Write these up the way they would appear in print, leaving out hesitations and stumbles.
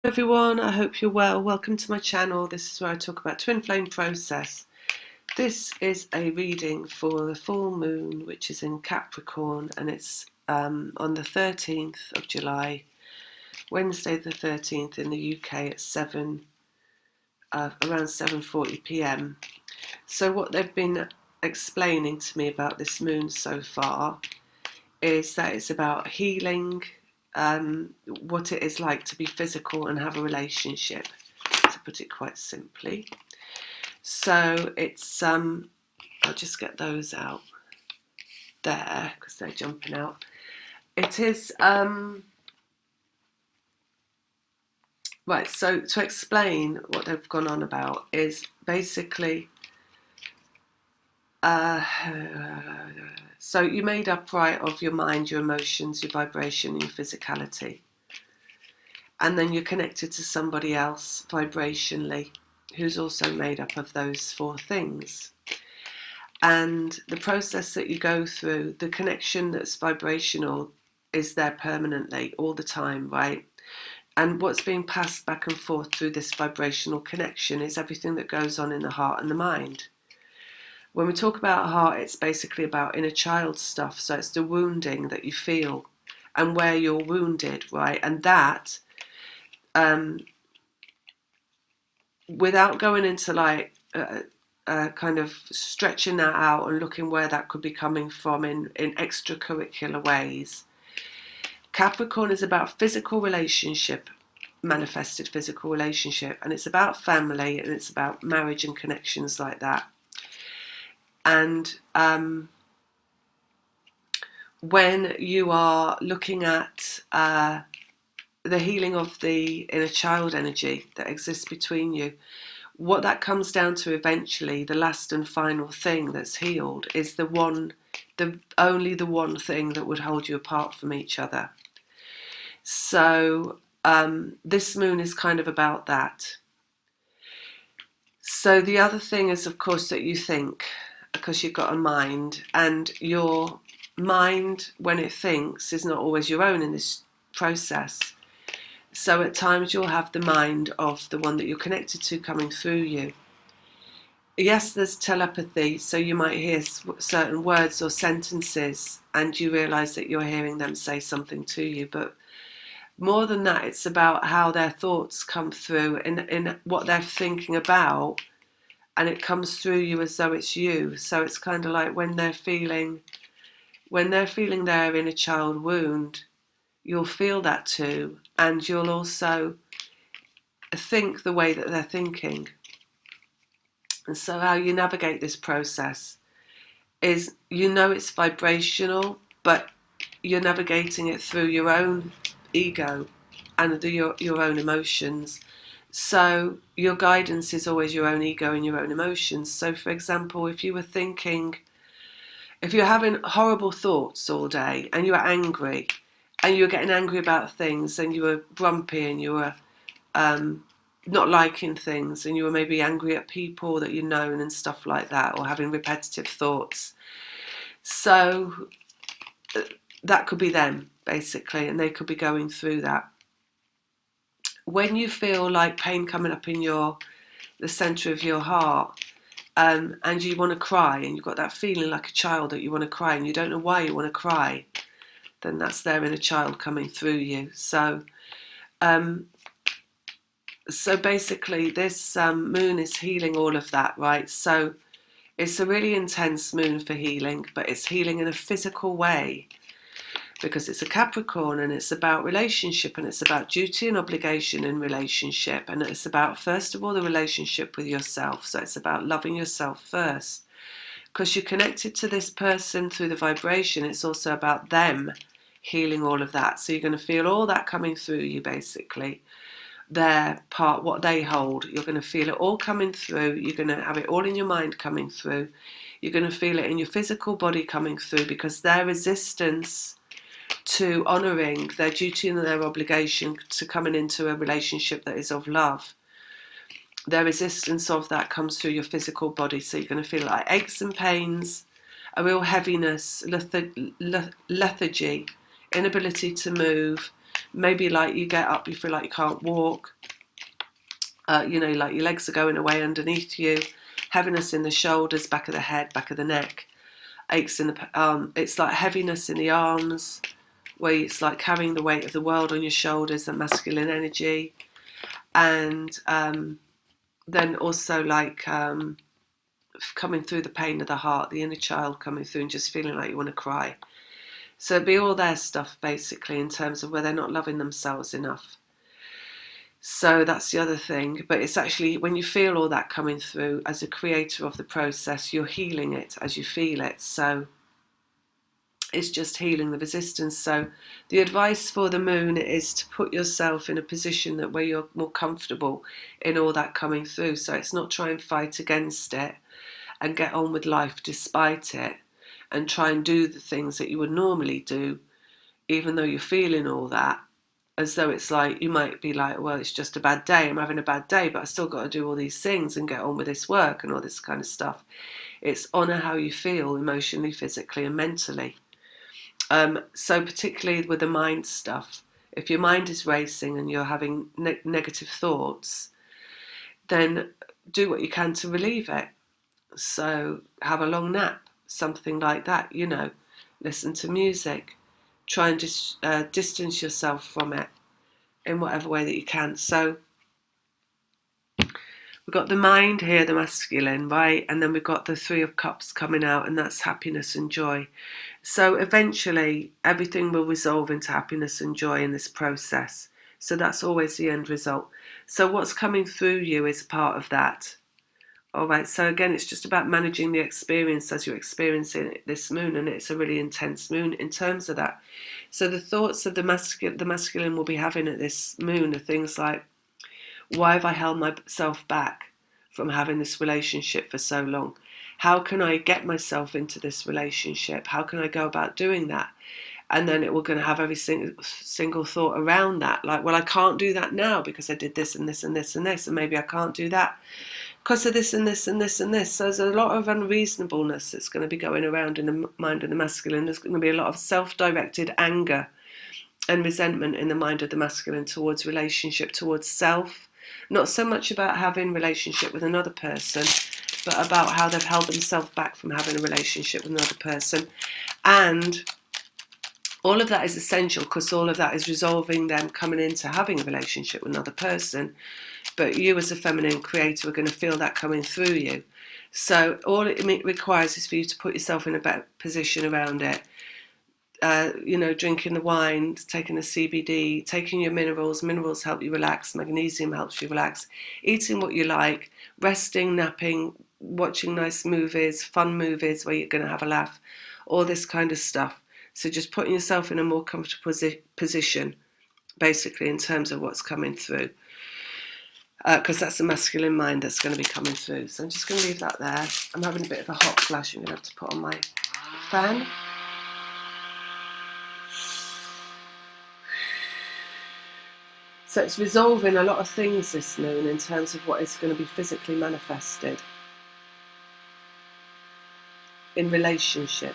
Everyone, I hope you're well. Welcome to my channel. This is where I talk about twin flame process. This is a reading for the full moon, which is in Capricorn, and it's on the 13th of July, Wednesday the 13th in the UK at around 7:40 p.m. So what they've been explaining to me about this moon so far is that it's about healing, what it is like to be physical and have a relationship, to put it quite simply. So it's, I'll just get those out there because they're jumping out. It is, right, so to explain what they've gone on about is basically, so you're made up, right, of your mind, your emotions, your vibration, and your physicality. And then you're connected to somebody else vibrationally who's also made up of those four things. And the process that you go through, the connection that's vibrational is there permanently all the time, right? And what's being passed back and forth through this vibrational connection is everything that goes on in the heart and the mind. When we talk about heart, it's basically about inner child stuff. So it's the wounding that you feel and where you're wounded, right? And that, without going into like kind of stretching that out and looking where that could be coming from in extracurricular ways, Capricorn is about physical relationship, manifested physical relationship, and it's about family, and it's about marriage and connections like that. And when you are looking at the healing of the inner child energy that exists between you, what that comes down to eventually, the last and final thing that's healed, is only the one thing that would hold you apart from each other. So this moon is kind of about that. So the other thing is, of course, that you think, because you've got a mind, and your mind, when it thinks, is not always your own in this process. So at times you'll have the mind of the one that you're connected to coming through you. Yes, there's telepathy, so you might hear certain words or sentences and you realise that you're hearing them say something to you. But more than that, it's about how their thoughts come through in what they're thinking about, and it comes through you as though it's you. So it's kind of like when they're feeling their inner child wound, you'll feel that too, and you'll also think the way that they're thinking. And so how you navigate this process is, it's vibrational, but you're navigating it through your own ego and your own emotions. So your guidance is always your own ego and your own emotions. So for example, if you're having horrible thoughts all day and you're angry, and you were getting angry about things, and you were grumpy, and you were not liking things, and you were maybe angry at people that you've known and stuff like that, or having repetitive thoughts. So that could be them, basically, and they could be going through that. When you feel like pain coming up in the centre of your heart, and you want to cry, and you've got that feeling like a child that you want to cry, and you don't know why you want to cry, then that's their inner child coming through you. So basically this moon is healing all of that, right? So it's a really intense moon for healing, but it's healing in a physical way because it's a Capricorn, and it's about relationship, and it's about duty and obligation in relationship, and it's about, first of all, the relationship with yourself. So it's about loving yourself first, because you're connected to this person through the vibration. It's also about them healing all of that. So you're going to feel all that coming through you, basically. Their part, what they hold, you're going to feel it all coming through. You're going to have it all in your mind coming through. You're going to feel it in your physical body coming through, because their resistance to honouring their duty and their obligation to coming into a relationship that is of love, their resistance of that comes through your physical body. So you're going to feel like aches and pains, a real heaviness, lethargy, inability to move, maybe like you get up, you feel like you can't walk, like your legs are going away underneath you, heaviness in the shoulders, back of the head, back of the neck, aches in the it's like heaviness in the arms, where it's like carrying the weight of the world on your shoulders, the masculine energy. And then also like coming through the pain of the heart, the inner child coming through and just feeling like you want to cry. So it'd be all their stuff basically, in terms of where they're not loving themselves enough. So that's the other thing. But it's actually, when you feel all that coming through, as a creator of the process, you're healing it as you feel it. So it's just healing the resistance. So the advice for the moon is to put yourself in a position that where you're more comfortable in all that coming through. So it's not try and fight against it and get on with life despite it, and try and do the things that you would normally do, even though you're feeling all that, as though it's like, you might be like, well, it's just a bad day, I'm having a bad day, but I still got to do all these things and get on with this work and all this kind of stuff. It's honour how you feel emotionally, physically and mentally. So particularly with the mind stuff, if your mind is racing and you're having negative thoughts, then do what you can to relieve it. So have a long nap, something like that, listen to music, try and distance yourself from it in whatever way that you can. So we've got the mind here, the masculine, right? And then we've got the Three of Cups coming out, and that's happiness and joy. So eventually everything will resolve into happiness and joy in this process. So that's always the end result. So what's coming through you is part of that. All right, so again, it's just about managing the experience as you're experiencing this moon, and it's a really intense moon in terms of that. So the thoughts of the masculine will be having at this moon are things like, why have I held myself back from having this relationship for so long? How can I get myself into this relationship? How can I go about doing that? And then it will going to have every single thought around that, like, well, I can't do that now because I did this and this and this and this, and maybe I can't do that because of this and this and this and this. So there's a lot of unreasonableness that's going to be going around in the mind of the masculine. There's going to be a lot of self-directed anger and resentment in the mind of the masculine towards relationship, towards self. Not so much about having a relationship with another person, but about how they've held themselves back from having a relationship with another person. And all of that is essential, because all of that is resolving them coming into having a relationship with another person. But you as a feminine creator are going to feel that coming through you. So all it requires is for you to put yourself in a better position around it. Drinking the wine, taking the CBD, taking your minerals. Minerals help you relax. Magnesium helps you relax. Eating what you like, resting, napping, watching nice movies, fun movies where you're going to have a laugh, all this kind of stuff. So just putting yourself in a more comfortable position, basically, in terms of what's coming through. Because that's the masculine mind that's going to be coming through. So I'm just going to leave that there. I'm having a bit of a hot flash. I'm going to have to put on my fan. So it's resolving a lot of things this moon in terms of what is going to be physically manifested in relationship.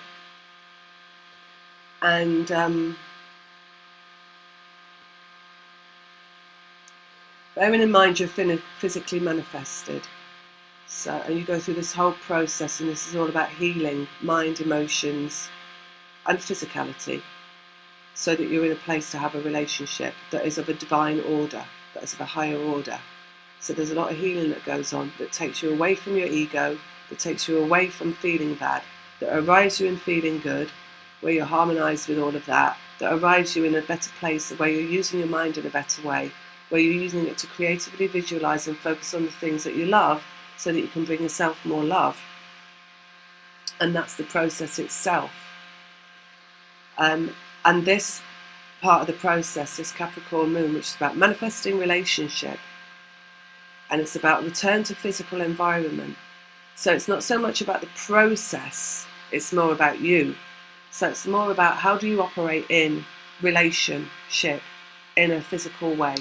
And bearing in mind you're physically manifested. So, and you go through this whole process, and this is all about healing mind, emotions, and physicality, so that you're in a place to have a relationship that is of a divine order, that is of a higher order. So there's a lot of healing that goes on, that takes you away from your ego, that takes you away from feeling bad, that arrives you in feeling good, where you're harmonised with all of that, that arrives you in a better place, where you're using your mind in a better way, where you're using it to creatively visualise and focus on the things that you love, so that you can bring yourself more love. And that's the process itself. And this part of the process, this Capricorn moon, which is about manifesting relationship, and it's about return to physical environment. So it's not so much about the process, it's more about you. So it's more about how do you operate in relationship in a physical way.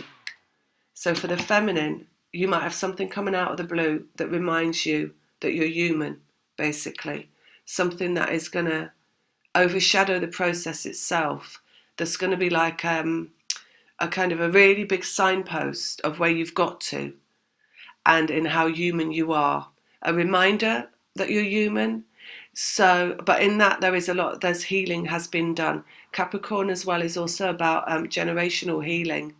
So for the feminine, you might have something coming out of the blue that reminds you that you're human, basically. Something that is going to overshadow the process itself. That's going to be like a a kind of a really big signpost of where you've got to and in how human you are. A reminder that you're human. So, but in that there is a lot, there's healing has been done. Capricorn as well is also about generational healing.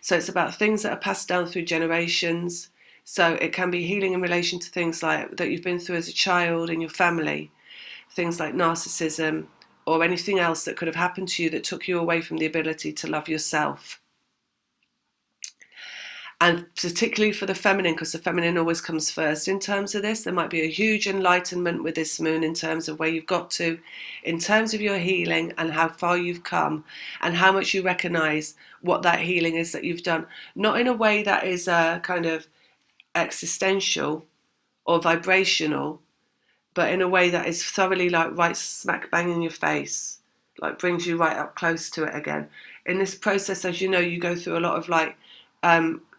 So it's about things that are passed down through generations. So it can be healing in relation to things like that you've been through as a child in your family, things like narcissism or anything else that could have happened to you that took you away from the ability to love yourself. And particularly for the feminine, because the feminine always comes first in terms of this, there might be a huge enlightenment with this moon in terms of where you've got to, in terms of your healing and how far you've come and how much you recognize what that healing is that you've done. Not in a way that is kind of existential or vibrational, but in a way that is thoroughly like right smack bang in your face, like brings you right up close to it again. In this process, as you know, you go through a lot of like,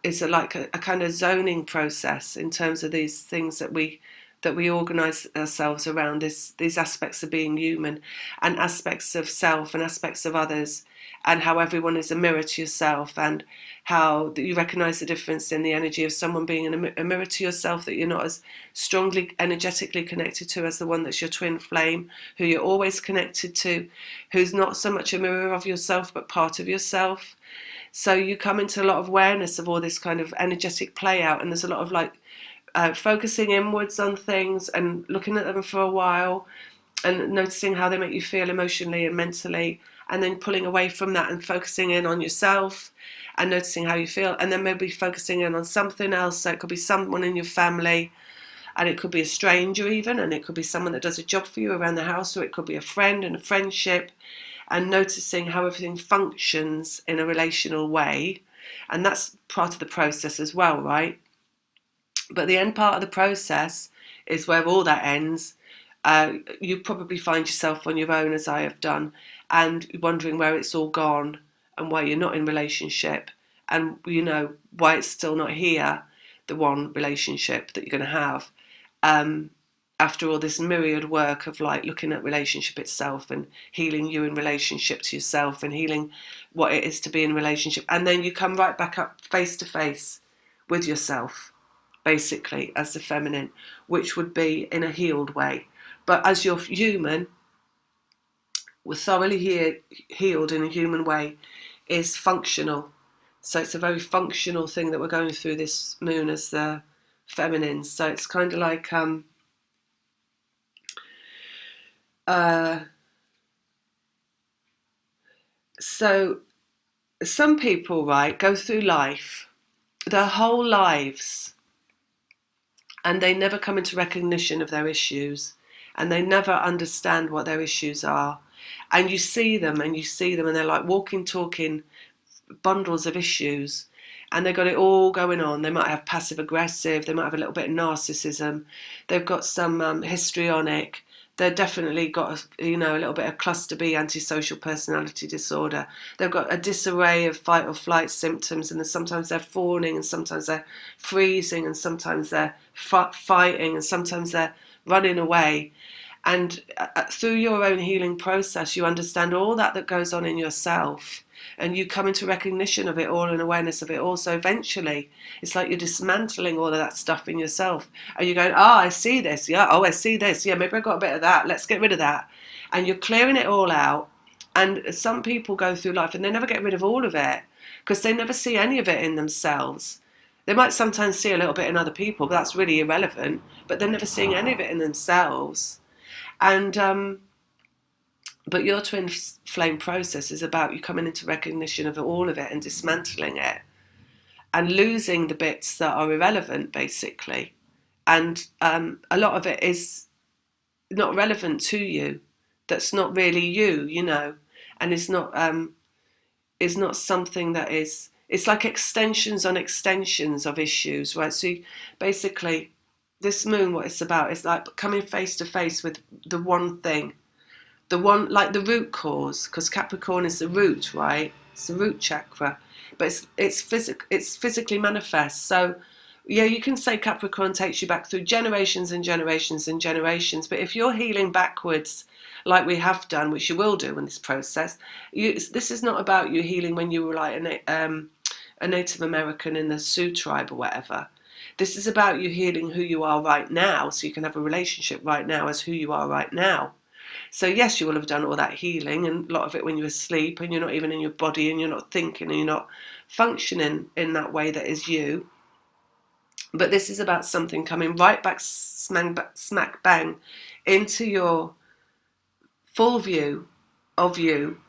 it's like a kind of zoning process in terms of these things that we organise ourselves around, these aspects of being human and aspects of self and aspects of others, and how everyone is a mirror to yourself, and how you recognise the difference in the energy of someone being a mirror to yourself that you're not as strongly energetically connected to as the one that's your twin flame, who you're always connected to, who's not so much a mirror of yourself but part of yourself. So you come into a lot of awareness of all this kind of energetic play out, and there's a lot of like focusing inwards on things and looking at them for a while and noticing how they make you feel emotionally and mentally, and then pulling away from that and focusing in on yourself and noticing how you feel, and then maybe focusing in on something else. So it could be someone in your family, and it could be a stranger even, and it could be someone that does a job for you around the house, or it could be a friend and a friendship, and noticing how everything functions in a relational way. And that's part of the process as well, right? But the end part of the process is where all that ends. You probably find yourself on your own, as I have done, and wondering where it's all gone and why you're not in relationship, and you know why it's still not here, the one relationship that you're going to have. After all this myriad work of like looking at relationship itself and healing you in relationship to yourself and healing what it is to be in relationship, and then you come right back up face to face with yourself, basically, as the feminine, which would be in a healed way. But as you're human, we're thoroughly healed in a human way, is functional. So it's a very functional thing that we're going through this moon as the feminine. So it's kind of like so some people, right, go through life, their whole lives, and they never come into recognition of their issues, and they never understand what their issues are. And you see them and they're like walking, talking bundles of issues, and they've got it all going on. They might have passive aggressive, they might have a little bit of narcissism, they've got some histrionic, they've definitely got a little bit of cluster B antisocial personality disorder. They've got a disarray of fight or flight symptoms, and sometimes they're fawning, and sometimes they're freezing, and sometimes they're fighting, and sometimes they're running away. And through your own healing process, you understand all that goes on in yourself, and you come into recognition of it all and awareness of it all. So eventually it's like you're dismantling all of that stuff in yourself, and you're going, I see this, yeah, I see this, yeah, maybe I got a bit of that, let's get rid of that. And you're clearing it all out. And some people go through life and they never get rid of all of it because they never see any of it in themselves. They might sometimes see a little bit in other people, but that's really irrelevant, but they're never seeing any of it in themselves. And but your twin flame process is about you coming into recognition of all of it and dismantling it and losing the bits that are irrelevant, basically. And a lot of it is not relevant to you. That's not really you, and it's not something that is. It's like extensions on extensions of issues, right? So basically, this moon, what it's about is like coming face to face with the one thing. The one, like the root cause, because Capricorn is the root, right? It's the root chakra, but it's physically manifest. So Yeah, you can say Capricorn takes you back through generations and generations and generations, but if you're healing backwards, like we have done, which you will do in this process, this is not about you healing when you were like a Native American in the Sioux tribe or whatever. This is about you healing who you are right now, so you can have a relationship right now as who you are right now. So yes, you will have done all that healing, and a lot of it when you're asleep and you're not even in your body and you're not thinking and you're not functioning in that way that is you. But this is about something coming right back smack bang into your full view of you.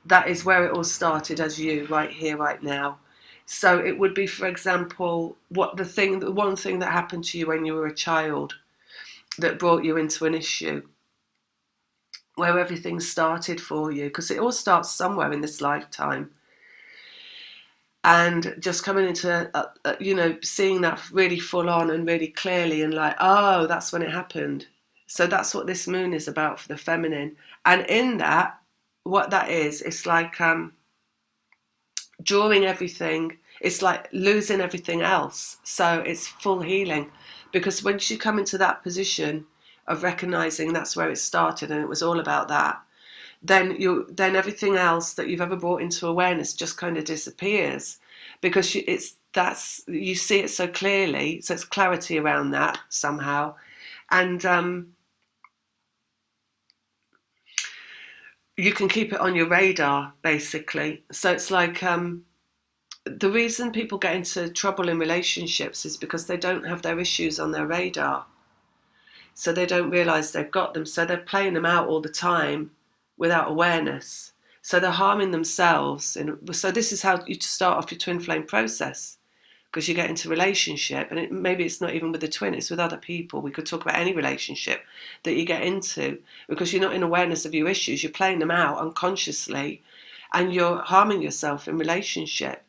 That is where it all started as you, right here, right now. So it would be, for example, the one thing that happened to you when you were a child that brought you into an issue, where everything started for you, because it all starts somewhere in this lifetime. And just coming into, seeing that really full on and really clearly and like, oh, that's when it happened. So that's what this moon is about for the feminine. And in that, what that is, it's like drawing everything, it's like losing everything else. So it's full healing. Because once you come into that position of recognizing that's where it started and it was all about that, then everything else that you've ever brought into awareness just kind of disappears, because you see it so clearly. So it's clarity around that somehow, and you can keep it on your radar basically. So it's like the reason people get into trouble in relationships is because they don't have their issues on their radar. So they don't realize they've got them. So they're playing them out all the time without awareness. So they're harming themselves. So this is how you start off your twin flame process, because you get into relationship, and maybe it's not even with the twin, it's with other people. We could talk about any relationship that you get into, because you're not in awareness of your issues. You're playing them out unconsciously, and you're harming yourself in relationship.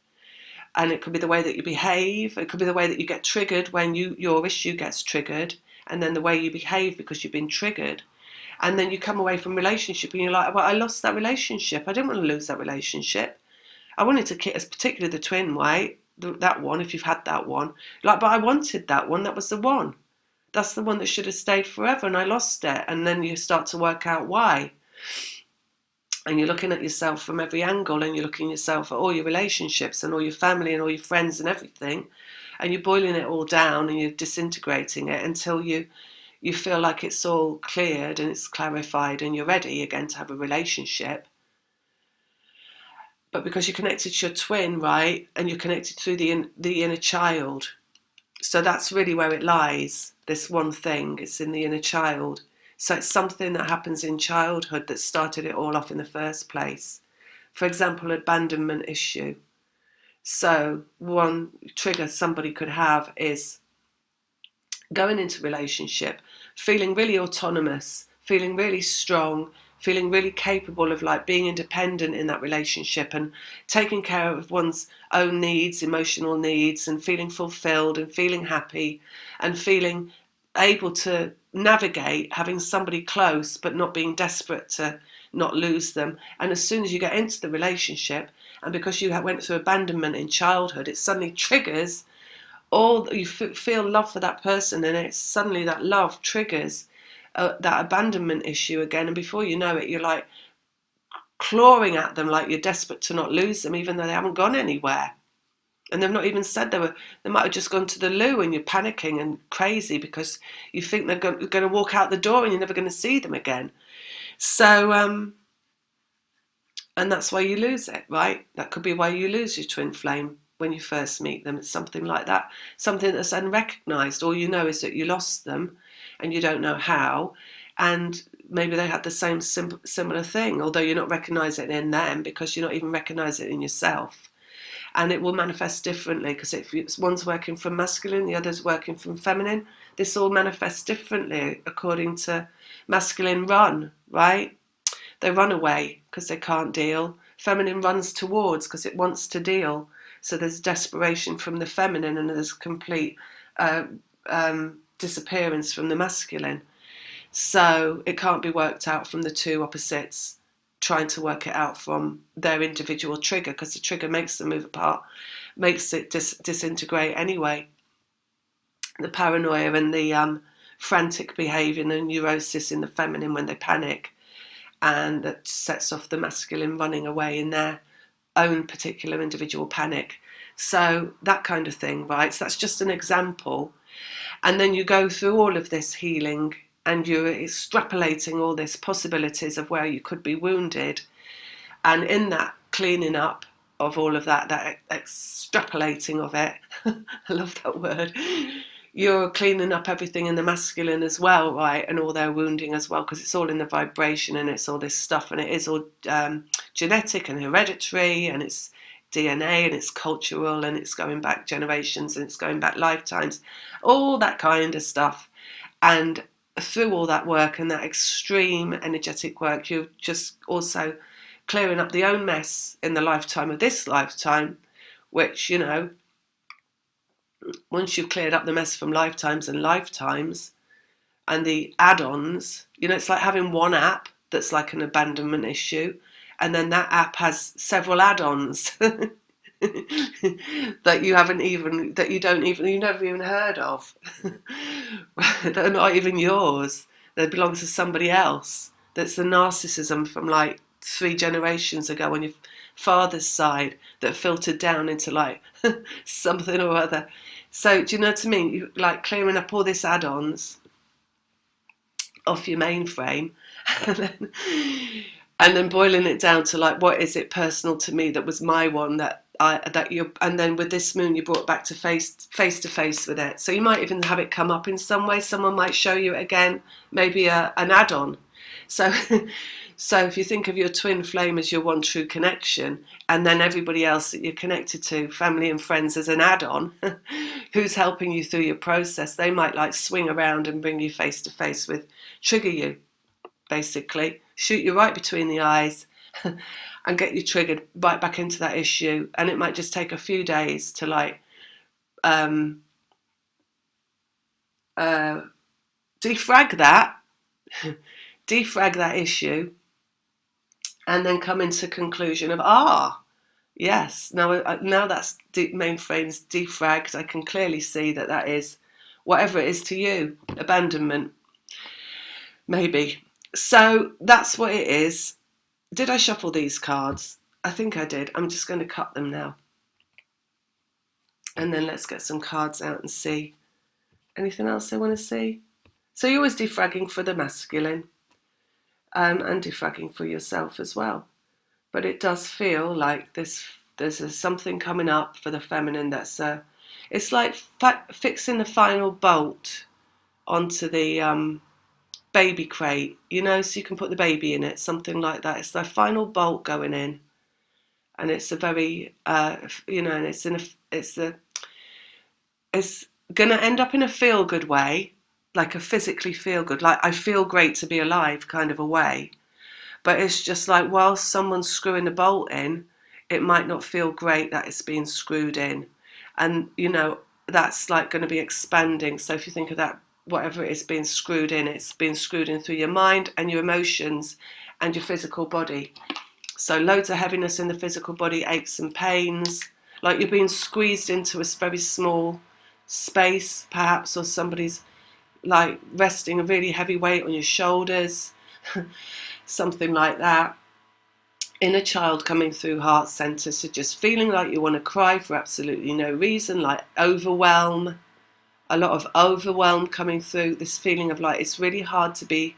And it could be the way that you behave. It could be the way that you get triggered when your issue gets triggered, and then the way you behave because you've been triggered. And then you come away from relationship and you're like, well, I lost that relationship. I didn't want to lose that relationship. I wanted to keep, particularly the twin way, that one, if you've had that one. Like, but I wanted that one. That was the one. That's the one that should have stayed forever, and I lost it. And then you start to work out why. And you're looking at yourself from every angle, and you're looking at yourself at all your relationships and all your family and all your friends and everything. And you're boiling it all down and you're disintegrating it until you feel like it's all cleared and it's clarified and you're ready again to have a relationship. But because you're connected to your twin, right, and you're connected through the inner child, so that's really where it lies, this one thing. It's in the inner child. So it's something that happens in childhood that started it all off in the first place. For example, abandonment issue. So one trigger somebody could have is going into a relationship, feeling really autonomous, feeling really strong, feeling really capable of like being independent in that relationship and taking care of one's own needs, emotional needs, and feeling fulfilled and feeling happy and feeling able to navigate having somebody close but not being desperate to not lose them. And as soon as you get into the relationship, and because you went through abandonment in childhood, it suddenly triggers you feel love for that person, and it's suddenly that love triggers that abandonment issue again, and before you know it, you're like clawing at them like you're desperate to not lose them, even though they haven't gone anywhere. And they've not even said they might have just gone to the loo, and you're panicking and crazy because you think they're going to walk out the door and you're never going to see them again. So, and that's why you lose it, right? That could be why you lose your twin flame when you first meet them. It's something like that, something that's unrecognised. All you know is that you lost them and you don't know how. And maybe they had the same similar thing, although you're not recognising it in them because you're not even recognising it in yourself. And it will manifest differently, because if one's working from masculine, the other's working from feminine, this all manifests differently according to masculine run, right? They run away because they can't deal. Feminine runs towards because it wants to deal. So there's desperation from the feminine and there's complete disappearance from the masculine. So it can't be worked out from the two opposites trying to work it out from their individual trigger, because the trigger makes them move apart, makes it disintegrate anyway. the paranoia and the frantic behaviour and the neurosis in the feminine when they panic, and that sets off the masculine running away in their own particular individual panic. So that kind of thing, right? So that's just an example. And then you go through all of this healing and you're extrapolating all these possibilities of where you could be wounded. And in that cleaning up of all of that, that extrapolating of it, I love that word, you're cleaning up everything in the masculine as well, right? And all their wounding as well, because it's all in the vibration and it's all this stuff, and it is all genetic and hereditary, and it's DNA, and it's cultural, and it's going back generations, and it's going back lifetimes, all that kind of stuff. And through all that work and that extreme energetic work, you're just also clearing up the own mess in the lifetime of this lifetime, which, you know, once you've cleared up the mess from lifetimes and lifetimes and the add-ons, you know, it's like having one app that's like an abandonment issue, and then that app has several add-ons that you haven't even, that you don't even, you never even heard of. They're not even yours. They belong to somebody else. That's the narcissism from like 3 generations ago on your father's side that filtered down into like something or other. So do you know what I mean? You like clearing up all this add-ons off your mainframe, and then boiling it down to like, what is it personal to me that was my one and then with this moon you brought back to face to face with it. So you might even have it come up in some way. Someone might show you it again, maybe an add-on. So so if you think of your twin flame as your one true connection, and then everybody else that you're connected to, family and friends, as an add-on who's helping you through your process, they might like swing around and bring you face to face with, trigger you, basically shoot you right between the eyes and get you triggered right back into that issue. And it might just take a few days to like defrag that issue, and then come into conclusion of, yes, now that's mainframe's defragged. I can clearly see that is whatever it is to you, abandonment, maybe. So that's what it is. Did I shuffle these cards? I think I did. I'm just going to cut them now. And then let's get some cards out and see. Anything else I want to see? So you're always defragging for the masculine, and defragging for yourself as well. But it does feel like there's something coming up for the feminine that's it's like fixing the final bolt onto the baby crate, you know, so you can put the baby in it, something like that. It's the final bolt going in, and it's a very you know, and it's going to end up in a feel good way, like a physically feel good, like I feel great to be alive kind of a way. But it's just like, while someone's screwing the bolt in, it might not feel great that it's being screwed in. And, you know, that's like going to be expanding. So if you think of that, whatever it is being screwed in, it's being screwed in through your mind and your emotions and your physical body. So loads of heaviness in the physical body, aches and pains, like you're being squeezed into a very small space, perhaps, or somebody's like resting a really heavy weight on your shoulders, something like that. Inner child coming through heart center, so just feeling like you want to cry for absolutely no reason, like overwhelm, a lot of overwhelm coming through, this feeling of like it's really hard to be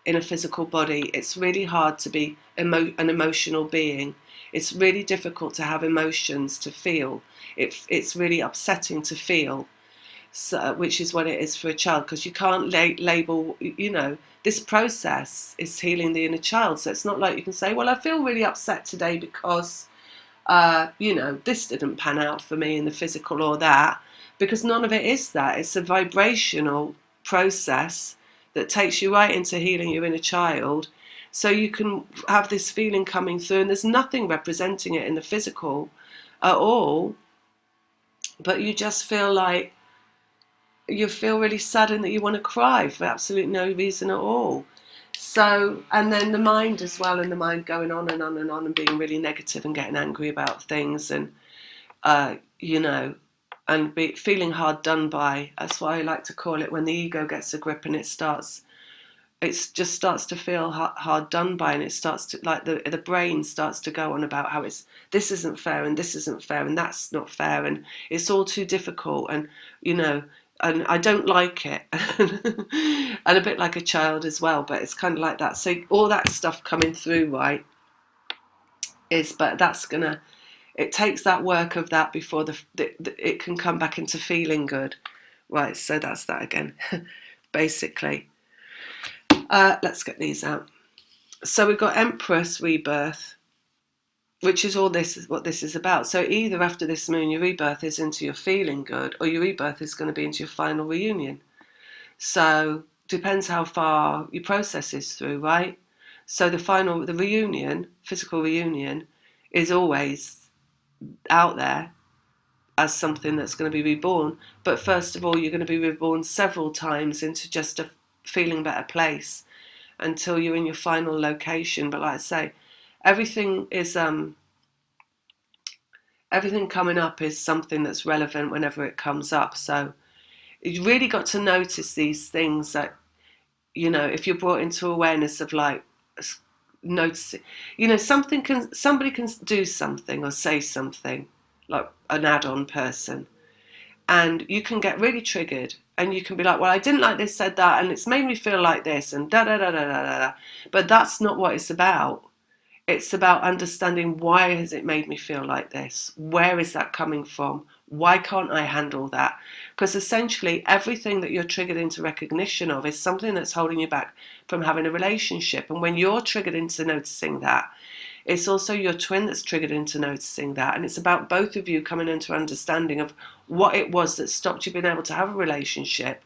in a physical body, it's really hard to be an emotional being, it's really difficult to have emotions, to feel, it's really upsetting to feel. So, which is what it is for a child, because you can't label, you know, this process is healing the inner child. So it's not like you can say, well, I feel really upset today because, you know, this didn't pan out for me in the physical or that, because none of it is that. It's a vibrational process that takes you right into healing your inner child. So you can have this feeling coming through, and there's nothing representing it in the physical at all, but you just feel like, you feel really saddened that you want to cry for absolutely no reason at all. So, and then the mind as well, and the mind going on and on and on and being really negative and getting angry about things, and you know, and feeling hard done by. That's what I like to call it, when the ego gets a grip and it just starts to feel hard done by, and it starts to, like, the brain starts to go on about how this isn't fair and this isn't fair and that's not fair and it's all too difficult, and and I don't like it. And a bit like a child as well, but it's kind of like that. So all that stuff coming through, right, but it takes that work of that before it can come back into feeling good, right? So that's that again. Basically, let's get these out. So we've got Empress rebirth, which is what this is about. So either after this moon, your rebirth is into your feeling good, or your rebirth is going to be into your final reunion. So depends how far your process is through, right? So the reunion, physical reunion, is always out there as something that's going to be reborn. But first of all, you're going to be reborn several times into just a feeling better place until you're in your final location. But like I say, everything coming up is something that's relevant whenever it comes up. So you really got to notice these things that, if you're brought into awareness of, like, noticing, somebody can do something or say something, like an add-on person, and you can get really triggered and you can be like, well, I didn't like this, said that, and it's made me feel like this, and da da da da da da. But that's not what it's about. It's about understanding, why has it made me feel like this? Where is that coming from? Why can't I handle that? Because essentially everything that you're triggered into recognition of is something that's holding you back from having a relationship. And when you're triggered into noticing that, it's also your twin that's triggered into noticing that. And it's about both of you coming into understanding of what it was that stopped you being able to have a relationship.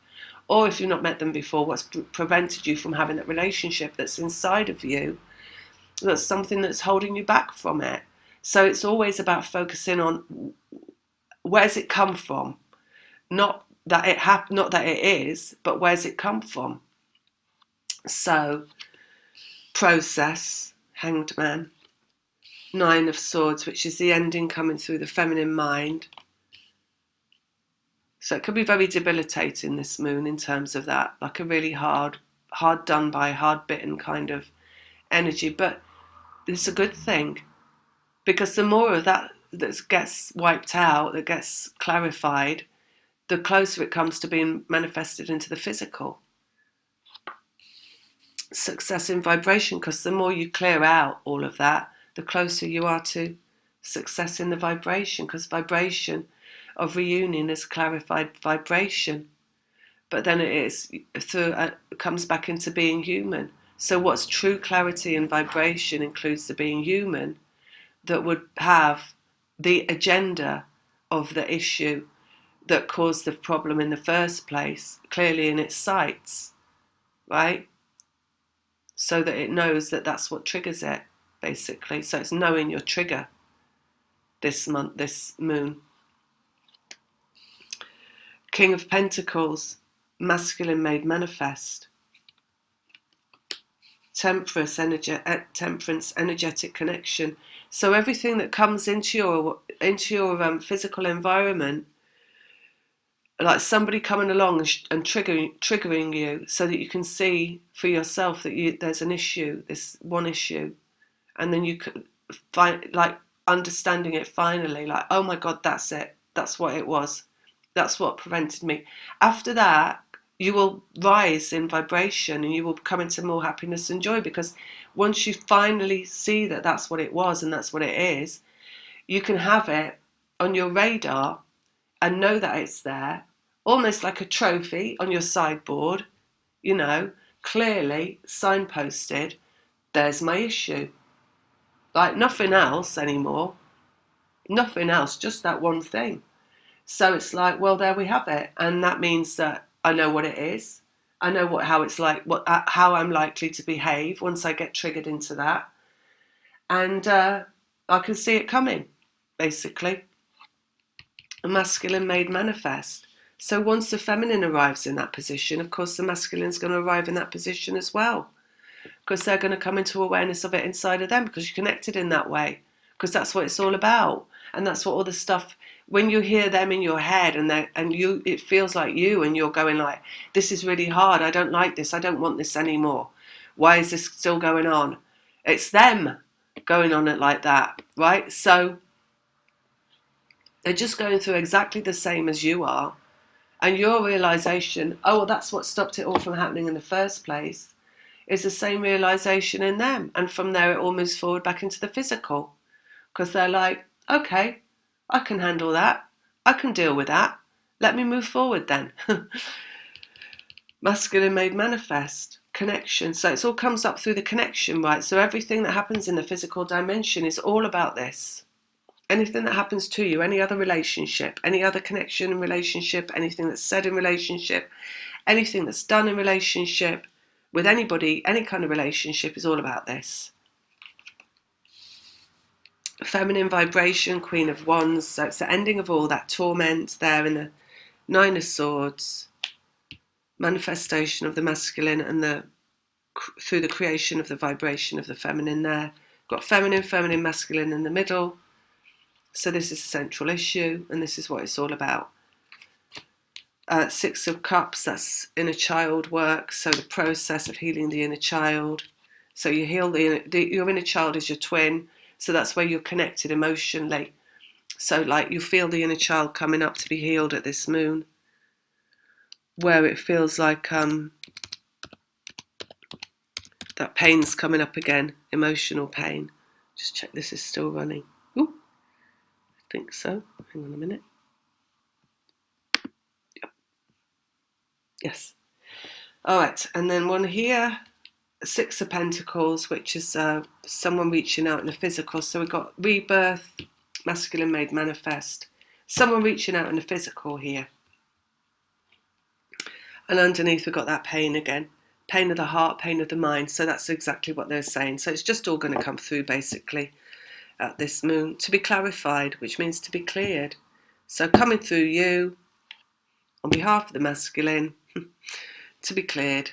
Or if you've not met them before, what's prevented you from having that relationship that's inside of you, that's something that's holding you back from it. So it's always about focusing on, where's it come from? Not that it is, but where's it come from? So, process, Hanged Man, Nine of Swords, which is the ending coming through the feminine mind. So it could be very debilitating, this moon, in terms of that, like a really hard done by, hard bitten kind of energy. But it's a good thing, because the more of that gets wiped out, that gets clarified, the closer it comes to being manifested into the physical. Success in vibration, because the more you clear out all of that, the closer you are to success in the vibration, because vibration of reunion is clarified vibration. But then it comes back into being human. So what's true clarity and vibration includes the being human that would have the agenda of the issue that caused the problem in the first place clearly in its sights, right? So that it knows that that's what triggers it, basically. So it's knowing your trigger this moon. King of Pentacles, masculine made manifest. Temperance, energetic connection. So everything that comes into your physical environment, like somebody coming along and triggering you, so that you can see for yourself that there's an issue, this one issue, and then you could find, like, understanding it finally, like, oh my God, that's it, that's what it was, that's what prevented me. After that, you will rise in vibration and you will come into more happiness and joy, because once you finally see that that's what it was and that's what it is, you can have it on your radar and know that it's there, almost like a trophy on your sideboard, clearly signposted, there's my issue. Like nothing else anymore, nothing else, just that one thing. So it's like, well, there we have it. And that means that I know what it is. I know how it's like, how I'm likely to behave once I get triggered into that. And I can see it coming, basically. A masculine made manifest. So once the feminine arrives in that position, of course, the masculine's going to arrive in that position as well, because they're going to come into awareness of it inside of them, because you're connected in that way, because that's what it's all about. And that's what all the stuff when you hear them in your head and you, it feels like you, and you're going like, this is really hard, I don't like this, I don't want this anymore, why is this still going on? It's them going on it like that, right? So they're just going through exactly the same as you are, and your realization, oh, well, that's what stopped it all from happening in the first place, is the same realization in them. And from there it all moves forward back into the physical, because they're like, okay, I can handle that, I can deal with that, let me move forward then. Masculine made manifest, connection. So it all comes up through the connection, right? So everything that happens in the physical dimension is all about this. Anything that happens to you, any other relationship, any other connection in relationship, anything that's said in relationship, anything that's done in relationship, with anybody, any kind of relationship, is all about this. Feminine vibration, Queen of Wands. So it's the ending of all that torment there in the Nine of Swords. Manifestation of the masculine and through the creation of the vibration of the feminine there. Got feminine, masculine in the middle. So this is a central issue, and this is what it's all about. Six of Cups, that's inner child work, so the process of healing the inner child. So you heal your inner child is your twin, so that's where you're connected emotionally. So like you feel the inner child coming up to be healed at this moon, where it feels like that pain's coming up again, emotional pain. Just check this is still running. Ooh, I think so. Hang on a minute. Yep. Yes. All right, and then one here, Six of Pentacles, which is someone reaching out in the physical. So we've got rebirth, masculine made manifest. Someone reaching out in the physical here. And underneath we've got that pain again. Pain of the heart, pain of the mind. So that's exactly what they're saying. So it's just all going to come through basically at this moon. To be clarified, which means to be cleared. So coming through you, on behalf of the masculine, to be cleared,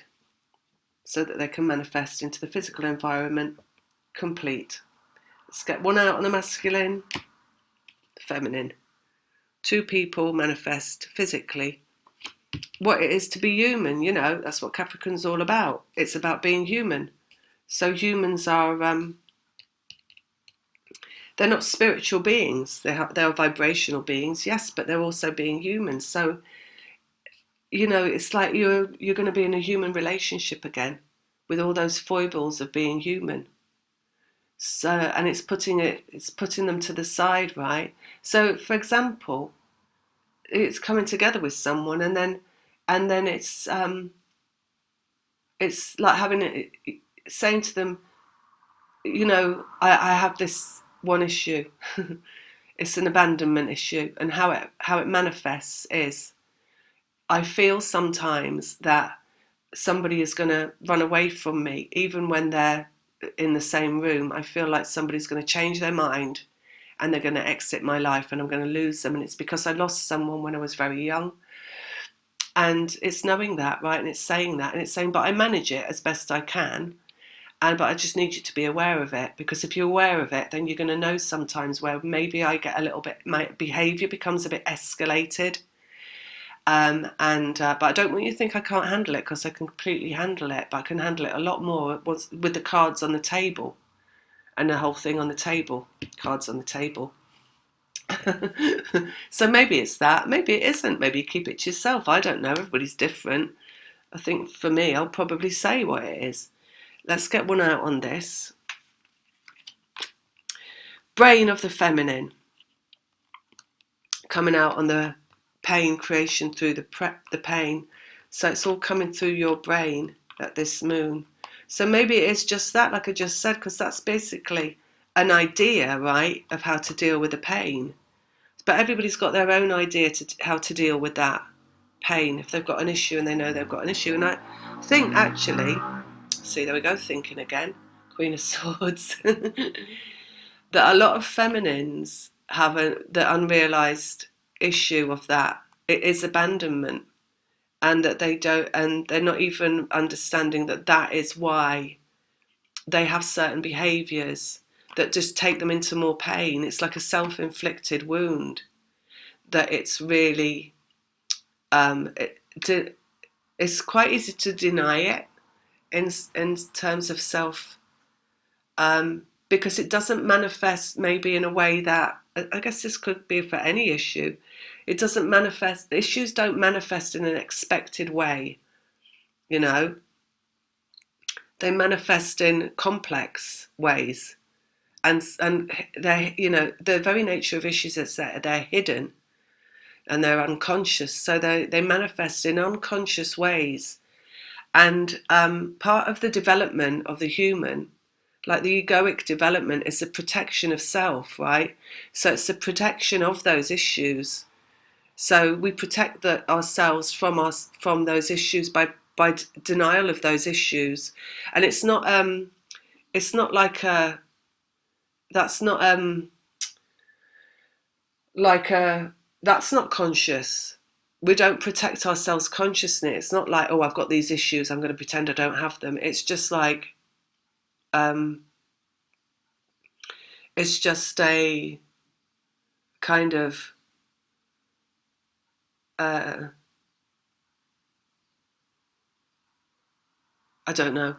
so that they can manifest into the physical environment complete. Let's get one out on the masculine, the feminine. Two people manifest physically what it is to be human, you know, that's what Capricorn's all about. It's about being human. So humans are, they're not spiritual beings, they're vibrational beings, yes, but they're also being human. So, you know, it's like you're going to be in a human relationship again with all those foibles of being human. So, and it's putting them to the side, right? So, for example, it's coming together with someone, and then it's like saying to them, you know, I have this one issue. It's an abandonment issue, and how it manifests is, I feel sometimes that somebody is going to run away from me, even when they're in the same room. I feel like somebody's going to change their mind and they're going to exit my life and I'm going to lose them. And it's because I lost someone when I was very young. And it's knowing that, right? And it's saying that, and it's saying, but I manage it as best I can. But I just need you to be aware of it, because if you're aware of it, then you're going to know sometimes where maybe I get a little bit, my behaviour becomes a bit escalated. But I don't want you to think I can't handle it, because I can completely handle it, but I can handle it a lot more with the cards on the table and the whole thing on the table, cards on the table. So maybe it's that, maybe it isn't, maybe you keep it to yourself, I don't know, everybody's different. I think for me, I'll probably say what it is. Let's get one out on this. Brain of the feminine, coming out on the pain creation through the pain. So it's all coming through your brain at this moon. So maybe it is just that, like I just said, because that's basically an idea, right, of how to deal with the pain. But everybody's got their own idea to how to deal with that pain, if they've got an issue and they know they've got an issue. And I think actually, see, there we go, thinking again, Queen of Swords, that a lot of feminines have the unrealised issue of that. It is abandonment, and that they don't, and they're not even understanding that is why they have certain behaviours that just take them into more pain. It's like a self-inflicted wound. that it's really, it's quite easy to deny it in terms of self, because it doesn't manifest maybe in a way that, I guess this could be for any issue. It doesn't manifest, issues don't manifest in an expected way, you know. They manifest in complex ways, and they're, you know, the very nature of issues is that they're hidden and they're unconscious, so they manifest in unconscious ways. And part of the development of the human, like the egoic development, is the protection of self, right? So it's the protection of those issues. So we protect ourselves from those issues by denial of those issues. And it's not like a, that's not like a, that's not conscious. We don't protect ourselves consciously. It's not like, oh, I've got these issues, I'm going to pretend I don't have them. It's just like, it's just a kind of, I don't know.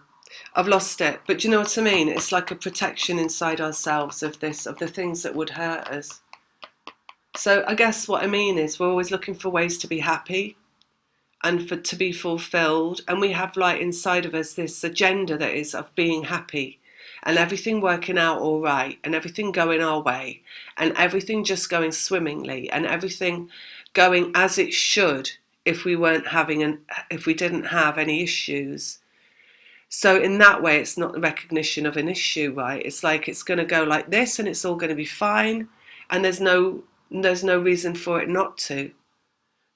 I've lost it. But do you know what I mean? It's like a protection inside ourselves of the things that would hurt us. So I guess what I mean is we're always looking for ways to be happy and to be fulfilled. And we have like inside of us this agenda that is of being happy and everything working out all right and everything going our way and everything just going swimmingly and everything going as it should if we didn't have any issues. So in that way, it's not the recognition of an issue, right? It's like it's going to go like this and it's all going to be fine. And there's no reason for it not to.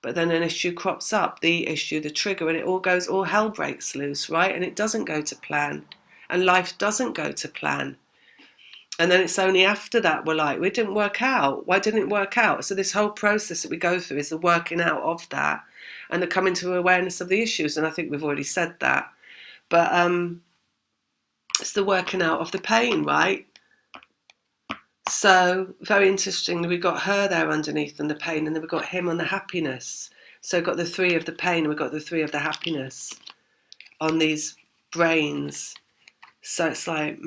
But then an issue crops up, the issue, the trigger, and all hell breaks loose, right? And it doesn't go to plan. And life doesn't go to plan. And then it's only after that we're like, it didn't work out. Why didn't it work out? So this whole process that we go through is the working out of that and the coming to awareness of the issues. And I think we've already said that. But it's the working out of the pain, right? So very interestingly, we've got her there underneath on the pain, and then we've got him on the happiness. So we've got the 3 of the pain, and we've got the 3 of the happiness on these brains. So it's like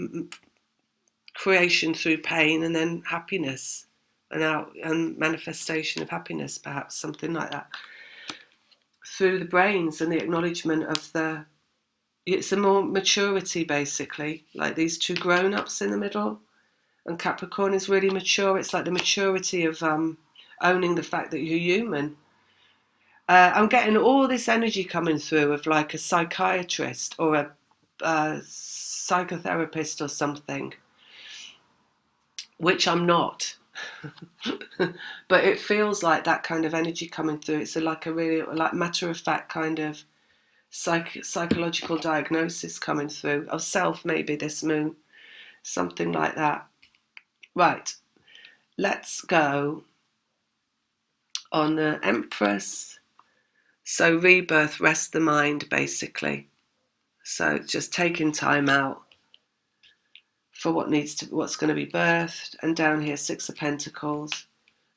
creation through pain, and then happiness, and manifestation of happiness, perhaps something like that, through the brains and the acknowledgement of it's a more maturity, basically, like these 2 grown-ups in the middle. And Capricorn is really mature. It's like the maturity of owning the fact that you're human. I'm getting all this energy coming through of like a psychiatrist or a psychotherapist or something, which I'm not. But it feels like that kind of energy coming through. It's like a really like matter-of-fact kind of psychological diagnosis coming through of self, maybe this moon, something like that. Right, let's go on the Empress. So rebirth, rest the mind, basically. So just taking time out for what's going to be birthed. And down here, 6 of Pentacles,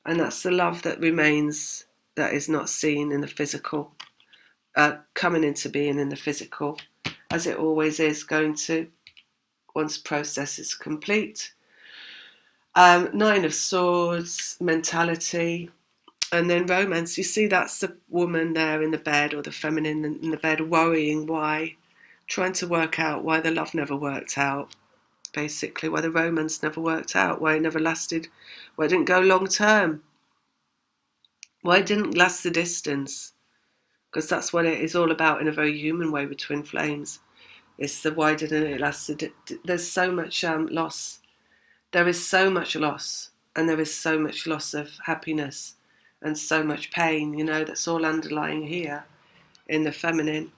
and that's the love that remains, that is not seen in the physical, coming into being in the physical, as it always is going to once process is complete. 9 of Swords, mentality, and then romance. You see, that's the woman there in the bed, or the feminine in the bed, worrying why, trying to work out why the love never worked out, basically, why the romance never worked out, why it never lasted, why it didn't go long term, why it didn't last the distance, because that's what it is all about in a very human way with twin flames. It's the why didn't it last there's so much loss. There is so much loss, and there is so much loss of happiness and so much pain, that's all underlying here in the feminine.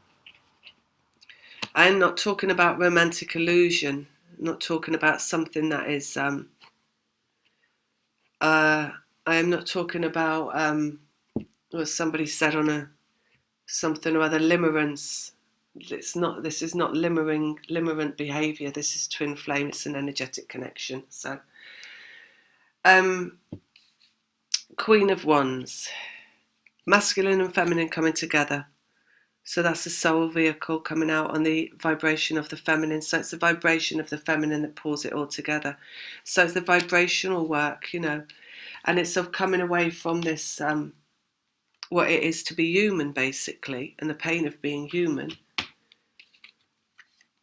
I'm not talking about romantic illusion, I'm not talking about something that is, I am not talking about, what somebody said on something or other, limerence. This is not limerent behaviour. This is twin flame. It's an energetic connection. So Queen of Wands. Masculine and feminine coming together. So that's the soul vehicle coming out on the vibration of the feminine. So it's the vibration of the feminine that pulls it all together. So it's the vibrational work, you know, and it's of coming away from this, what it is to be human, basically, and the pain of being human,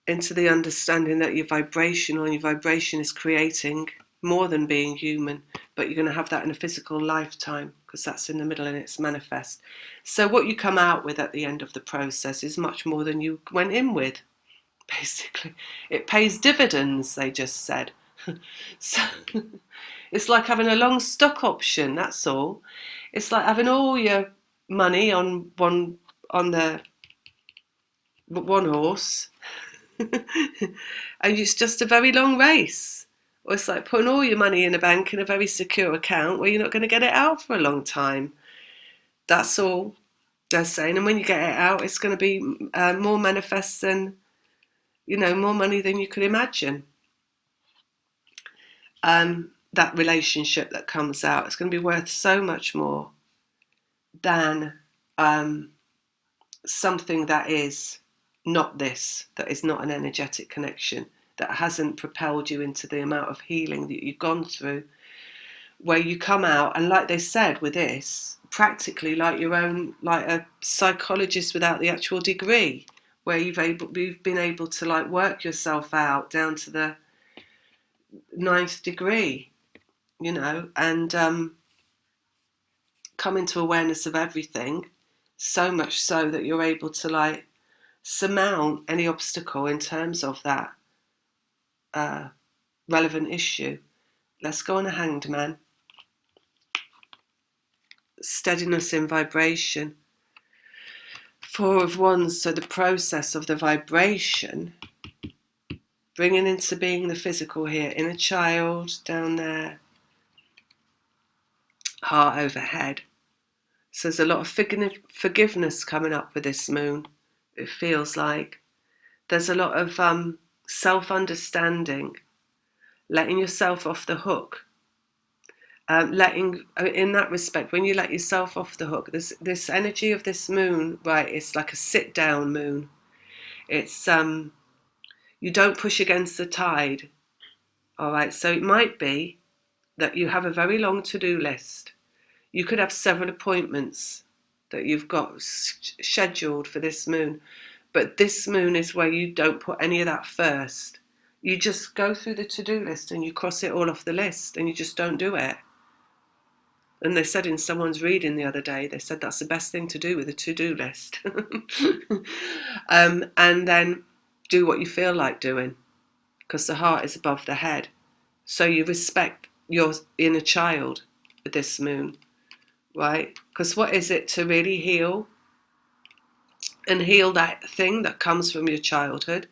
into the understanding that you're vibrational and your vibration is creating more than being human, but you're going to have that in a physical lifetime because that's in the middle and it's manifest. So what you come out with at the end of the process is much more than you went in with, basically. It pays dividends, they just said. So it's like having a long stock option, that's all. It's like having all your money on one horse and it's just a very long race. Or it's like putting all your money in a bank in a very secure account where you're not going to get it out for a long time. That's all they're saying. And when you get it out, it's going to be more manifest than, you know, more money than you could imagine. That relationship that comes out, it's going to be worth so much more than something that is not this, that is not an energetic connection, that hasn't propelled you into the amount of healing that you've gone through, where you come out and, like they said with this, practically like your own, like a psychologist without the actual degree, where you've been able to like work yourself out down to the 9th degree, you know, and come into awareness of everything, so much so that you're able to like surmount any obstacle in terms of that relevant issue. Let's go on a Hanged Man. Steadiness in vibration. 4 of Wands, so the process of the vibration, bringing into being the physical here. Inner child down there, heart overhead. So there's a lot of forgiveness coming up with this moon, it feels like. There's a lot of self-understanding, letting yourself off the hook. In that respect, when you let yourself off the hook, this energy of this moon, right, it's like a sit-down moon. It's, you don't push against the tide, all right? So it might be that you have a very long to-do list. You could have several appointments that you've got scheduled for this moon, but this moon is where you don't put any of that first. You just go through the to-do list and you cross it all off the list and you just don't do it. And they said in someone's reading the other day, they said that's the best thing to do with a to-do list. And then do what you feel like doing, because the heart is above the head. So you respect your inner child with this moon, right? Because what is it to really heal and heal that thing that comes from your childhood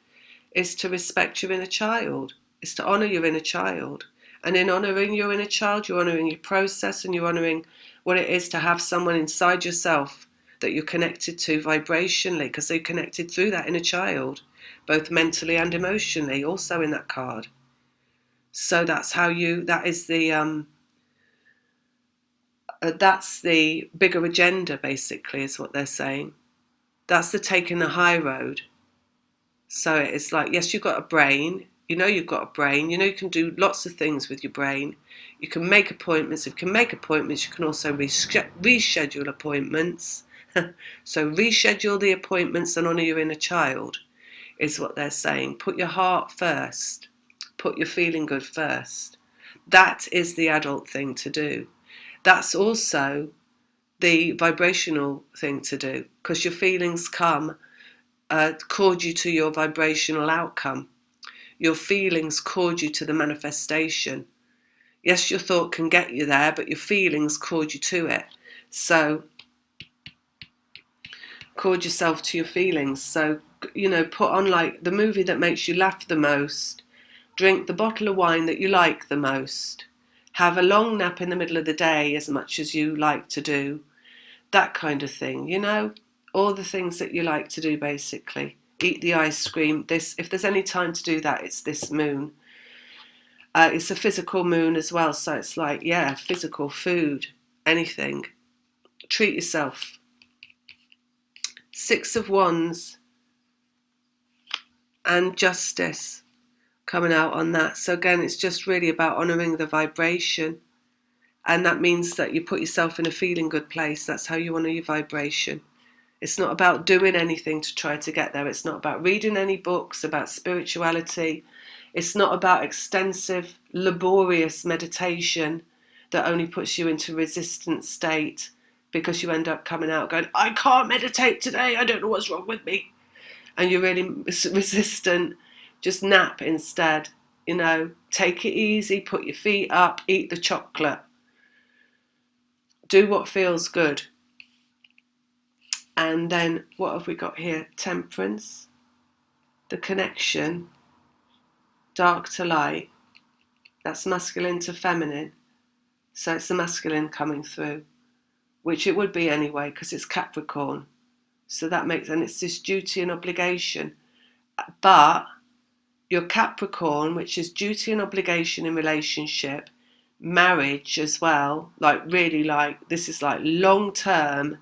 is to respect your inner child, is to honour your inner child. And in honouring your inner child, you're honouring your process and you're honouring what it is to have someone inside yourself that you're connected to vibrationally, because they're connected through that inner child, both mentally and emotionally, also in that card. So that's how that is that's the bigger agenda, basically, is what they're saying. That's the taking the high road. So it's like, yes, you've got a brain. You know you've got a brain. You know you can do lots of things with your brain. You can make appointments. If you can make appointments, you can also reschedule appointments. So reschedule the appointments and honour your inner child, is what they're saying. Put your heart first. Put your feeling good first. That is the adult thing to do. That's also the vibrational thing to do, because your feelings cord you to your vibrational outcome. Your feelings cord you to the manifestation. Yes, your thought can get you there, but your feelings cord you to it. So cord yourself to your feelings. So, you know, put on like the movie that makes you laugh the most. Drink the bottle of wine that you like the most. Have a long nap in the middle of the day as much as you like to do. That kind of thing, you know? All the things that you like to do, basically. Eat the ice cream. If there's any time to do that, it's this moon. It's a physical moon as well, so it's like, yeah, physical food. anything. Treat yourself. 6 of Wands and Justice coming out on that. So again, it's just really about honouring the vibration. And that means that you put yourself in a feeling good place. That's how you honour your vibration. It's not about doing anything to try to get there. It's not about reading any books about spirituality. It's not about extensive, laborious meditation that only puts you into resistant state, because you end up coming out going, I can't meditate today, I don't know what's wrong with me. And you're really resistant. Just nap instead. Take it easy, put your feet up, eat the chocolate. Do what feels good. And then what have we got here? Temperance, the connection, dark to light. That's masculine to feminine. So it's the masculine coming through, which it would be anyway, because it's Capricorn. So that makes, and it's this duty and obligation. But your Capricorn, which is duty and obligation in relationship, marriage as well, this is like long-term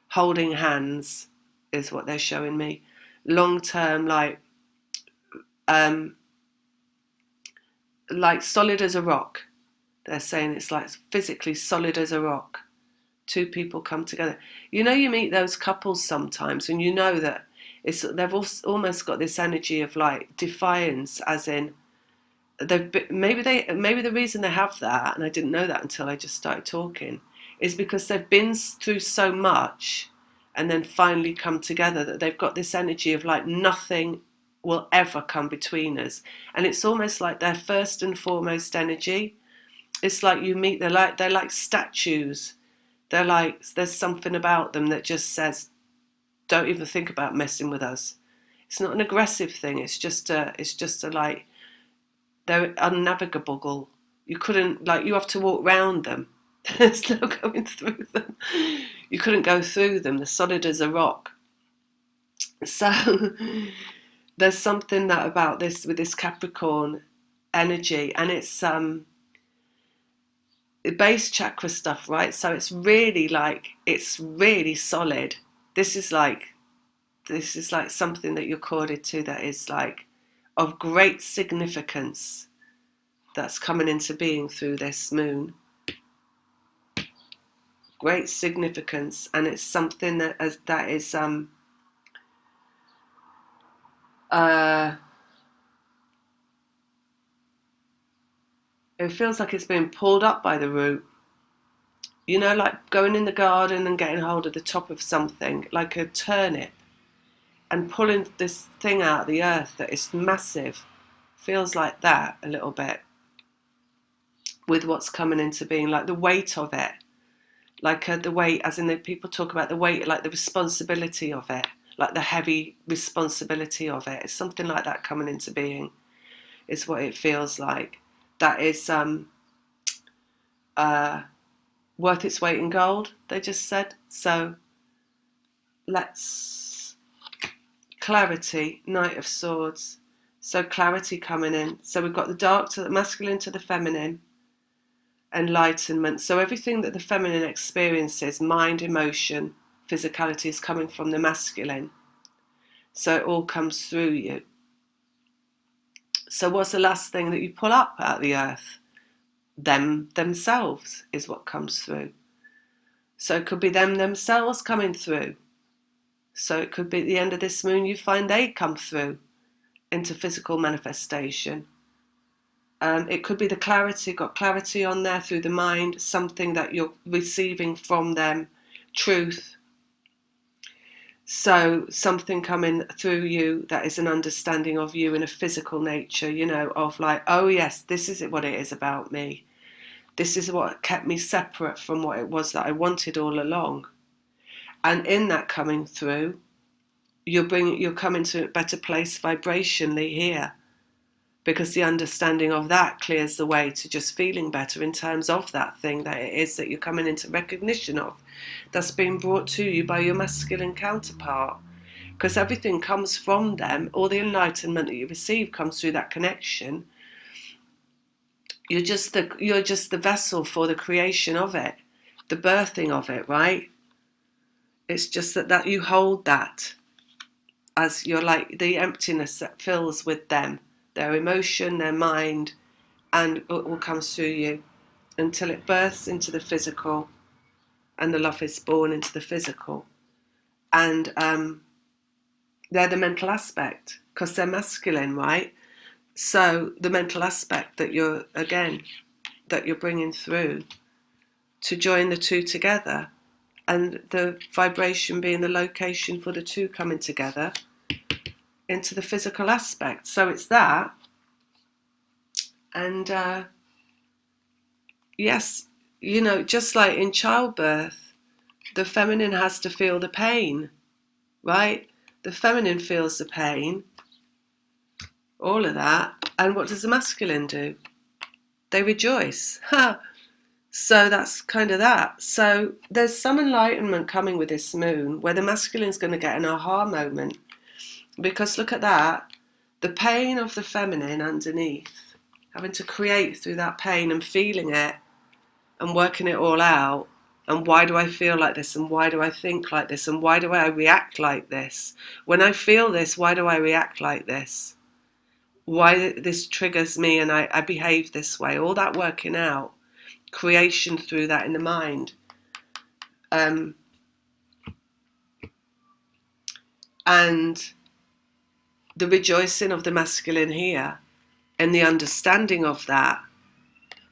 holding hands is what they're showing me. Long-term, like solid as a rock. They're saying it's like physically solid as a rock. Two people come together. You meet those couples sometimes, and that they've almost got this energy of like defiance, as in maybe the reason they have that, and I didn't know that until I just started talking, is because they've been through so much and then finally come together, that they've got this energy of like nothing will ever come between us. And it's almost like their first and foremost energy. It's like you meet, they're like statues. They're like, there's something about them that just says, don't even think about messing with us. It's not an aggressive thing. It's just a like, they're unnavigable. You couldn't, you have to walk round them. There's no going through them. You couldn't go through them. They're solid as a rock. So there's something that about this, with this Capricorn energy, and it's base chakra stuff, right? So it's really solid. This is like something that you're corded to, that is like of great significance, that's coming into being through this moon. Great significance, and it's something that is it feels like it's being pulled up by the root. Like going in the garden and getting hold of the top of something, like a turnip, and pulling this thing out of the earth that is massive. Feels like that a little bit with what's coming into being, like the weight of it. Like the weight, as in the people talk about the weight, like the responsibility of it, like the heavy responsibility of it. It's something like that coming into being, is what it feels like. That is worth its weight in gold, they just said. So clarity, Knight of Swords. So clarity coming in. So we've got the dark to the masculine to the feminine. Enlightenment. So everything that the feminine experiences, mind, emotion, physicality, is coming from the masculine. So it all comes through you. So what's the last thing that you pull up out of the earth? Themselves is what comes through. So it could be themselves coming through. So it could be at the end of this moon you find they come through into physical manifestation. It could be the clarity, got clarity on there through the mind, something that you're receiving from them, truth. So something coming through you that is an understanding of you in a physical nature, of like, oh yes, this is what it is about me. This is what kept me separate from what it was that I wanted all along. And in that coming through, you're coming to a better place vibrationally here, because the understanding of that clears the way to just feeling better in terms of that thing that it is that you're coming into recognition of, that's being brought to you by your masculine counterpart. Because everything comes from them. All the enlightenment that you receive comes through that connection. You're just the vessel for the creation of it. the birthing of it, right? It's just that you hold that as you're like the emptiness that fills with them, their emotion, their mind, and it all comes through you until it bursts into the physical, and the love is born into the physical. And they're the mental aspect because they're masculine, right? So the mental aspect that you're bringing through to join the two together, and the vibration being the location for the two coming together into the physical aspect. So it's that. And yes, just like in childbirth, the feminine has to feel the pain, right? The feminine feels the pain, all of that. And what does the masculine do? They rejoice. So that's kind of that. So there's some enlightenment coming with this moon where the masculine's going to get an aha moment. Because look at that, the pain of the feminine underneath, having to create through that pain and feeling it and working it all out. And why do I feel like this? And why do I think like this? And why do I react like this? When I feel this, why do I react like this? Why this triggers me and I behave this way? All that working out, creation through that in the mind. And the rejoicing of the masculine here and the understanding of that,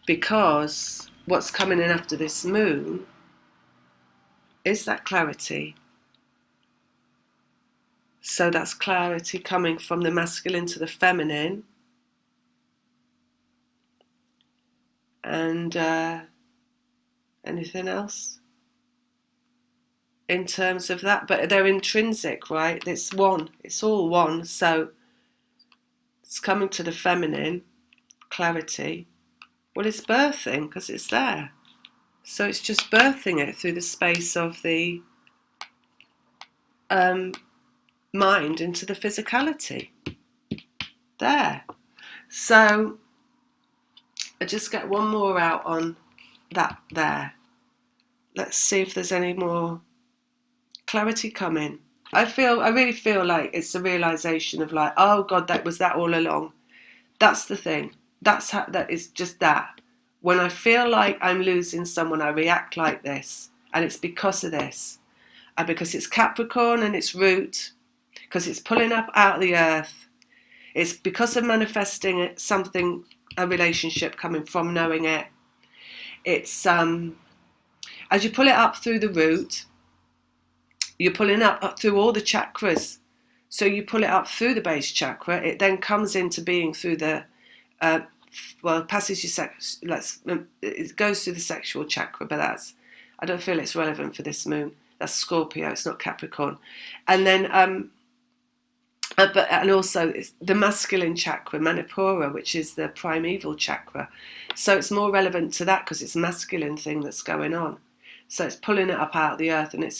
because what's coming in after this moon is that clarity. So that's clarity coming from the masculine to the feminine. And anything else in terms of that? But they're intrinsic, right? It's one. It's all one. So it's coming to the feminine, clarity. Well, it's birthing because it's there. So it's just birthing it through the space of the mind into the physicality. There. So I just get one more out on that there. Let's see if there's any more clarity coming. I really feel like it's the realization of like, oh God, that was that all along. That's the thing. That is just that. When I feel like I'm losing someone, I react like this. And it's because of this. And because it's Capricorn and it's root, because it's pulling up out of the earth. It's because of manifesting it, something, a relationship coming from knowing it. It's as you pull it up through the root, you're pulling up through all the chakras. So you pull it up through the base chakra. It then comes into being through the passes your sex. It goes through the sexual chakra, but I don't feel it's relevant for this moon. That's Scorpio. It's not Capricorn. And then and also it's the masculine chakra, Manipura, which is the primeval chakra. So it's more relevant to that because it's a masculine thing that's going on. So it's pulling it up out of the earth, and it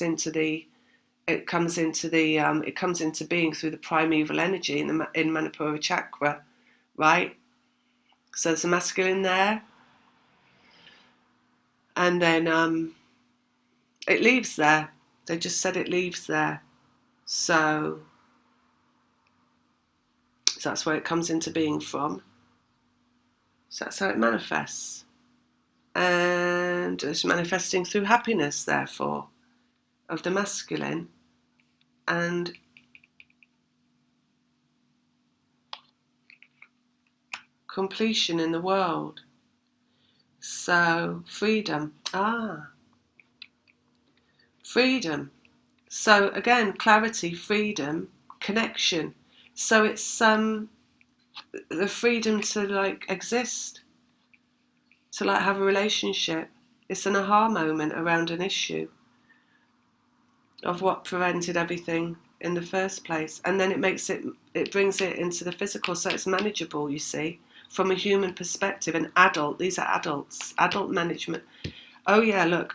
comes into being through the primeval energy in Manipura chakra, right? So there's a masculine there, and then it leaves there. They just said it leaves there. So that's where it comes into being from. So that's how it manifests. And it's manifesting through happiness, therefore, of the masculine. And completion in the world. So freedom. Freedom. So again, clarity, freedom, connection. So it's the freedom to like exist, to like have a relationship. It's an aha moment around an issue of what prevented everything in the first place. And then it brings it into the physical, so it's manageable, you see, from a human perspective. An adult, these are adults, adult management. Oh yeah, look,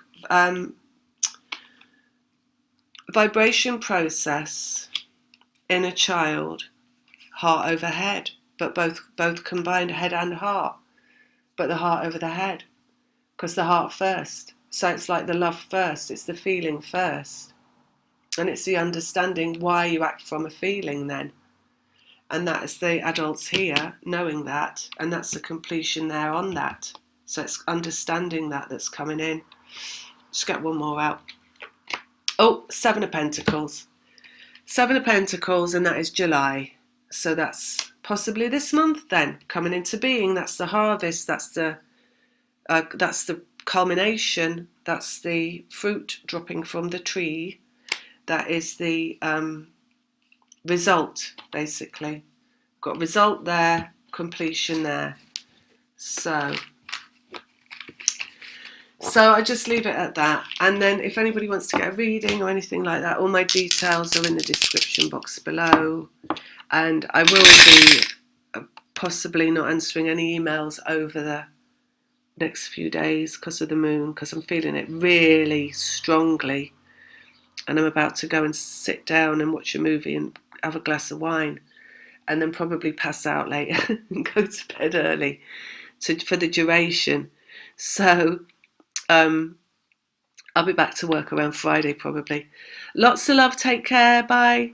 vibration process in a child, heart over head, but both combined, head and heart, but the heart over the head, because the heart first. So it's like the love first, it's the feeling first. And it's the understanding why you act from a feeling then. And that is the adults here knowing that, and that's the completion there on that. So it's understanding that that's coming in. Just get one more out. Oh, Seven of Pentacles. Seven of Pentacles, and that is July. So that's possibly this month then, coming into being. That's the harvest, that's the culmination, that's the fruit dropping from the tree. That is the result, basically. Got result there, completion there. So I just leave it at that. And then if anybody wants to get a reading or anything like that, all my details are in the description box below. And I will be possibly not answering any emails over the next few days because of the moon, because I'm feeling it really strongly. And I'm about to go and sit down and watch a movie and have a glass of wine, and then probably pass out later and go to bed early for the duration. So I'll be back to work around Friday probably. Lots of love. Take care. Bye.